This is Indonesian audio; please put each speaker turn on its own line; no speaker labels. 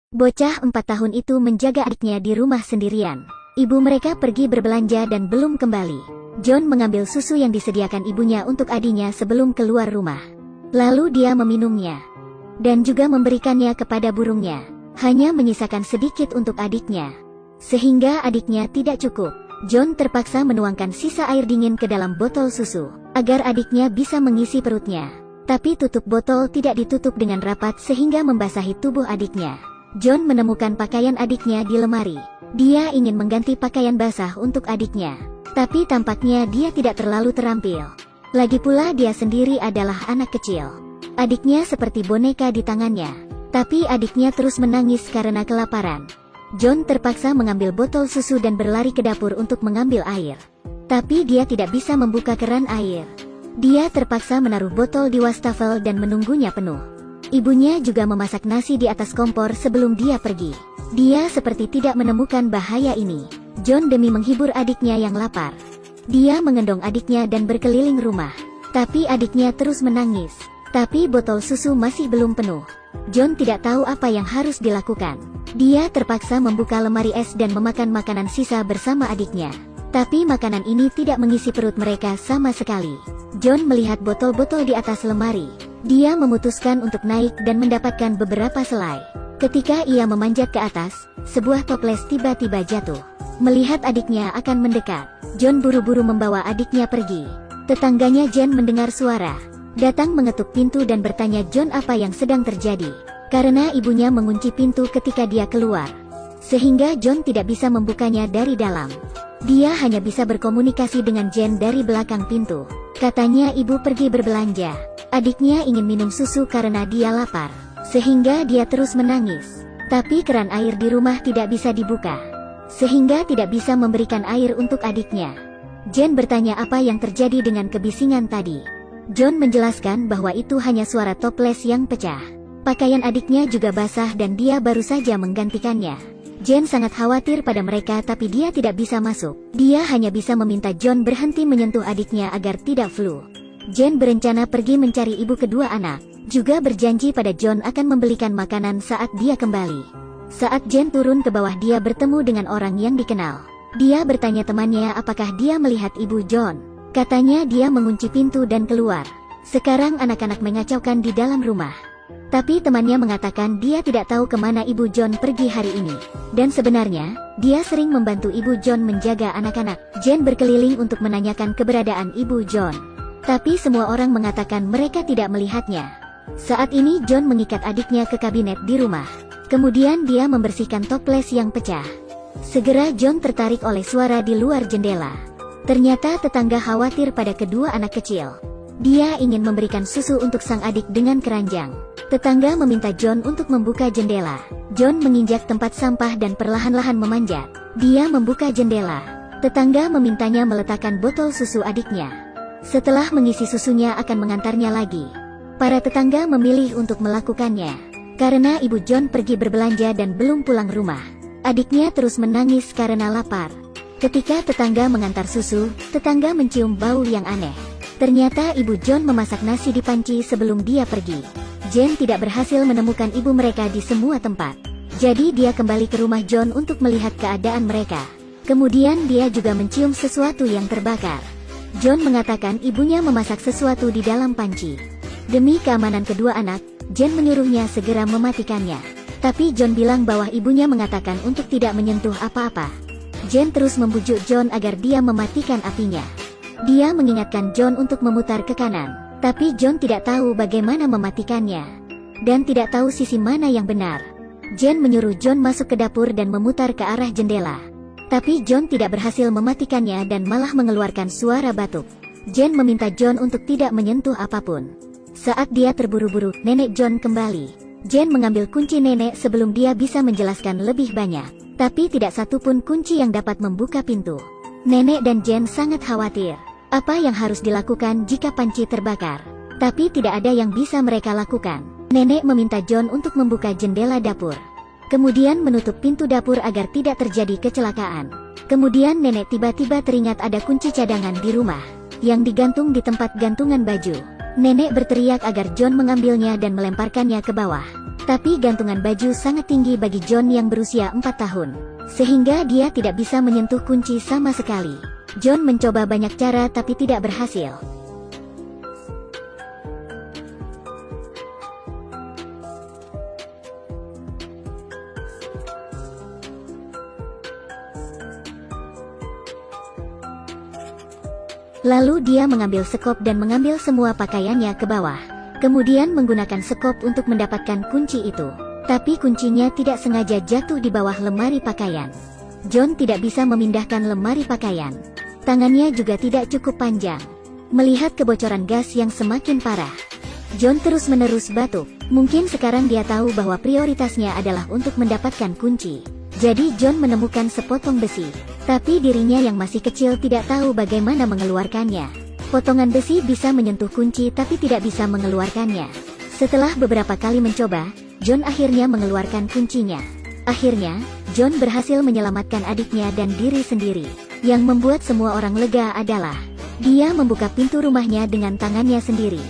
Bocah 4 tahun itu menjaga adiknya di rumah sendirian. Ibu mereka pergi berbelanja dan belum kembali. John mengambil susu yang disediakan ibunya untuk adiknya sebelum keluar rumah. Lalu dia meminumnya dan juga memberikannya kepada burungnya. Hanya menyisakan sedikit untuk adiknya, sehingga adiknya tidak cukup. John terpaksa menuangkan sisa air dingin ke dalam botol susu, agar adiknya bisa mengisi perutnya. Tapi tutup botol tidak ditutup dengan rapat sehingga membasahi tubuh adiknya. John menemukan pakaian adiknya di lemari. Dia ingin mengganti pakaian basah untuk adiknya. Tapi tampaknya dia tidak terlalu terampil. Lagi pula dia sendiri adalah anak kecil. Adiknya seperti boneka di tangannya. Tapi adiknya terus menangis karena kelaparan. John terpaksa mengambil botol susu dan berlari ke dapur untuk mengambil air. Tapi dia tidak bisa membuka keran air. Dia terpaksa menaruh botol di wastafel dan menunggunya penuh. Ibunya juga memasak nasi di atas kompor sebelum dia pergi. Dia seperti tidak menemukan bahaya ini. John demi menghibur adiknya yang lapar. Dia mengendong adiknya dan berkeliling rumah. Tapi adiknya terus menangis. Tapi botol susu masih belum penuh. John tidak tahu apa yang harus dilakukan. Dia terpaksa membuka lemari es dan memakan makanan sisa bersama adiknya. Tapi makanan ini tidak mengisi perut mereka sama sekali. John melihat botol-botol di atas lemari. Dia memutuskan untuk naik dan mendapatkan beberapa selai. Ketika ia memanjat ke atas, sebuah toples tiba-tiba jatuh. Melihat adiknya akan mendekat, John buru-buru membawa adiknya pergi. Tetangganya Jen mendengar suara, datang mengetuk pintu dan bertanya John apa yang sedang terjadi. Karena ibunya mengunci pintu ketika dia keluar, sehingga John tidak bisa membukanya dari dalam. Dia hanya bisa berkomunikasi dengan Jen dari belakang pintu. Katanya ibu pergi berbelanja. Adiknya ingin minum susu karena dia lapar, sehingga dia terus menangis. Tapi keran air di rumah tidak bisa dibuka, sehingga tidak bisa memberikan air untuk adiknya. Jen bertanya apa yang terjadi dengan kebisingan tadi. John menjelaskan bahwa itu hanya suara toples yang pecah. Pakaian adiknya juga basah dan dia baru saja menggantikannya. Jen sangat khawatir pada mereka tapi dia tidak bisa masuk. Dia hanya bisa meminta John berhenti menyentuh adiknya agar tidak flu. Jen berencana pergi mencari ibu kedua anak. Juga berjanji pada John akan membelikan makanan saat dia kembali. Saat Jen turun ke bawah dia bertemu dengan orang yang dikenal. Dia bertanya temannya apakah dia melihat ibu John. Katanya dia mengunci pintu dan keluar. Sekarang anak-anak mengacaukan di dalam rumah. Tapi temannya mengatakan dia tidak tahu kemana ibu John pergi hari ini. Dan sebenarnya, dia sering membantu ibu John menjaga anak-anak. Jen berkeliling untuk menanyakan keberadaan ibu John. Tapi semua orang mengatakan mereka tidak melihatnya. Saat ini John mengikat adiknya ke kabinet di rumah. Kemudian dia membersihkan toples yang pecah. Segera John tertarik oleh suara di luar jendela. Ternyata tetangga khawatir pada kedua anak kecil. Dia ingin memberikan susu untuk sang adik dengan keranjang. Tetangga meminta John untuk membuka jendela. John menginjak tempat sampah dan perlahan-lahan memanjat. Dia membuka jendela. Tetangga memintanya meletakkan botol susu adiknya. Setelah mengisi susunya akan mengantarnya lagi. Para tetangga memilih untuk melakukannya. Karena ibu John pergi berbelanja dan belum pulang rumah. Adiknya terus menangis karena lapar. Ketika tetangga mengantar susu, tetangga mencium bau yang aneh. Ternyata ibu John memasak nasi di panci sebelum dia pergi. Jen tidak berhasil menemukan ibu mereka di semua tempat. Jadi dia kembali ke rumah John untuk melihat keadaan mereka. Kemudian dia juga mencium sesuatu yang terbakar. John mengatakan ibunya memasak sesuatu di dalam panci. Demi keamanan kedua anak, Jen menyuruhnya segera mematikannya. Tapi John bilang bahwa ibunya mengatakan untuk tidak menyentuh apa-apa. Jen terus membujuk John agar dia mematikan apinya. Dia mengingatkan John untuk memutar ke kanan. Tapi John tidak tahu bagaimana mematikannya. Dan tidak tahu sisi mana yang benar. Jen menyuruh John masuk ke dapur dan memutar ke arah jendela. Tapi John tidak berhasil mematikannya dan malah mengeluarkan suara batuk. Jen meminta John untuk tidak menyentuh apapun. Saat dia terburu-buru, nenek John kembali. Jen mengambil kunci nenek sebelum dia bisa menjelaskan lebih banyak. Tapi tidak satupun kunci yang dapat membuka pintu. Nenek dan Jen sangat khawatir. Apa yang harus dilakukan jika panci terbakar? Tapi tidak ada yang bisa mereka lakukan. Nenek meminta John untuk membuka jendela dapur. Kemudian menutup pintu dapur agar tidak terjadi kecelakaan. Kemudian nenek tiba-tiba teringat ada kunci cadangan di rumah, yang digantung di tempat gantungan baju. Nenek berteriak agar John mengambilnya dan melemparkannya ke bawah. Tapi gantungan baju sangat tinggi bagi John yang berusia 4 tahun, sehingga dia tidak bisa menyentuh kunci sama sekali. John mencoba banyak cara tapi tidak berhasil. Lalu dia mengambil sekop dan mengambil semua pakaiannya ke bawah. Kemudian menggunakan sekop untuk mendapatkan kunci itu. Tapi kuncinya tidak sengaja jatuh di bawah lemari pakaian. John tidak bisa memindahkan lemari pakaian. Tangannya juga tidak cukup panjang. Melihat kebocoran gas yang semakin parah, John terus-menerus batuk. Mungkin sekarang dia tahu bahwa prioritasnya adalah untuk mendapatkan kunci. Jadi John menemukan sepotong besi. Tapi dirinya yang masih kecil tidak tahu bagaimana mengeluarkannya. Potongan besi bisa menyentuh kunci tapi tidak bisa mengeluarkannya. Setelah beberapa kali mencoba, John akhirnya mengeluarkan kuncinya. Akhirnya, John berhasil menyelamatkan adiknya dan diri sendiri. Yang membuat semua orang lega adalah dia membuka pintu rumahnya dengan tangannya sendiri.